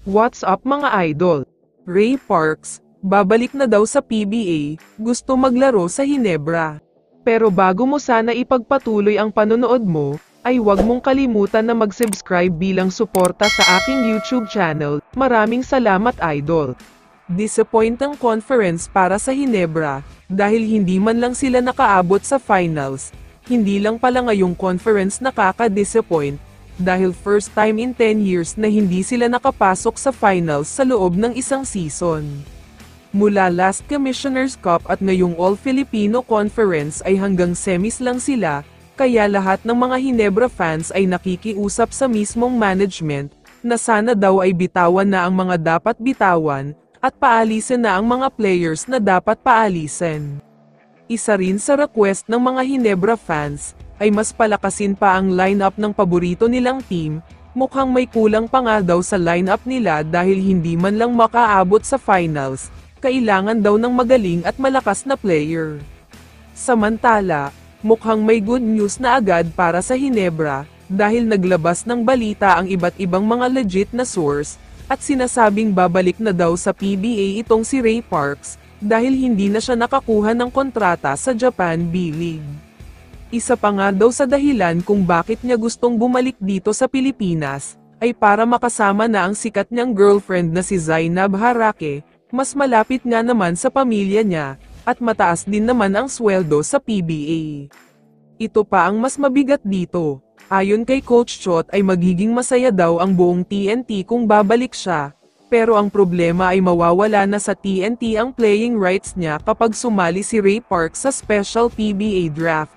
What's up mga idol? Ray Parks, babalik na daw sa PBA, gusto maglaro sa Hinebra. Pero bago mo sana ipagpatuloy ang panonood mo, ay huwag mong kalimutan na mag-subscribe bilang suporta sa aking YouTube channel. Maraming salamat idol. Disappointing conference para sa Hinebra, dahil hindi man lang sila nakaabot sa finals. Hindi lang pala ngayong conference nakaka-disappoint, dahil first time in 10 years na hindi sila nakapasok sa finals sa loob ng isang season. Mula last Commissioner's Cup at ngayong All-Filipino Conference ay hanggang semis lang sila, kaya lahat ng mga Hinebra fans ay nakikiusap sa mismong management, na sana daw ay bitawan na ang mga dapat bitawan, at paalisin na ang mga players na dapat paalisin. Isa rin sa request ng mga Hinebra fans, ay mas palakasin pa ang lineup ng paborito nilang team. Mukhang may kulang pa nga daw sa lineup nila dahil hindi man lang makaabot sa finals, kailangan daw ng magaling at malakas na player. Samantala, mukhang may good news na agad para sa Hinebra, dahil naglabas ng balita ang iba't ibang mga legit na source, at sinasabing babalik na daw sa PBA itong si Ray Parks, dahil hindi na siya nakakuha ng kontrata sa Japan B-League. Isa pa nga daw sa dahilan kung bakit niya gustong bumalik dito sa Pilipinas, ay para makasama na ang sikat niyang girlfriend na si Zainab Harake, mas malapit nga naman sa pamilya niya, at mataas din naman ang sweldo sa PBA. Ito pa ang mas mabigat dito. Ayon kay Coach Chot ay magiging masaya daw ang buong TNT kung babalik siya, pero ang problema ay mawawala na sa TNT ang playing rights niya kapag sumali si Ray Parks sa special PBA draft.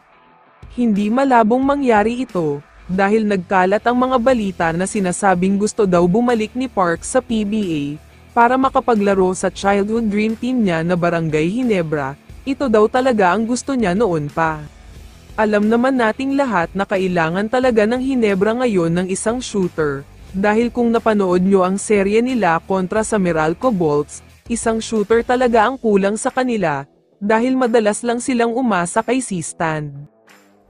Hindi malabong mangyari ito, dahil nagkalat ang mga balita na sinasabing gusto daw bumalik ni Parks sa PBA, para makapaglaro sa childhood dream team niya na Barangay Hinebra. Ito daw talaga ang gusto niya noon pa. Alam naman nating lahat na kailangan talaga ng Hinebra ngayon ng isang shooter, dahil kung napanood nyo ang serye nila kontra sa Meralco Bolts, isang shooter talaga ang kulang sa kanila, dahil madalas lang silang umasa kay C-Stand.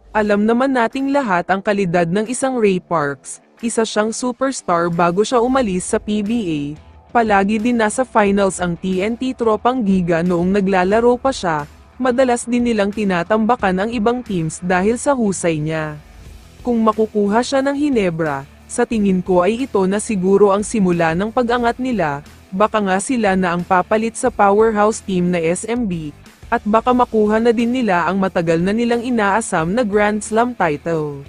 Alam naman nating lahat ang kalidad ng isang Ray Parks, isa siyang superstar bago siya umalis sa PBA, palagi din nasa finals ang TNT Tropang Giga noong naglalaro pa siya. Madalas din nilang tinatambakan ang ibang teams dahil sa husay niya. Kung makukuha siya ng Hinebra, sa tingin ko ay ito na siguro ang simula ng pag-angat nila, baka nga sila na ang papalit sa powerhouse team na SMB, at baka makuha na din nila ang matagal na nilang inaasam na Grand Slam title.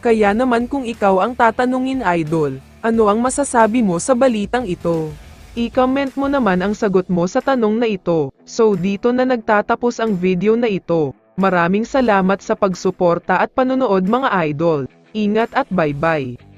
Kaya naman kung ikaw ang tatanungin idol, ano ang masasabi mo sa balitang ito? I-comment mo naman ang sagot mo sa tanong na ito. So dito na nagtatapos ang video na ito. Maraming salamat sa pagsuporta at panonood mga idol. Ingat at bye-bye.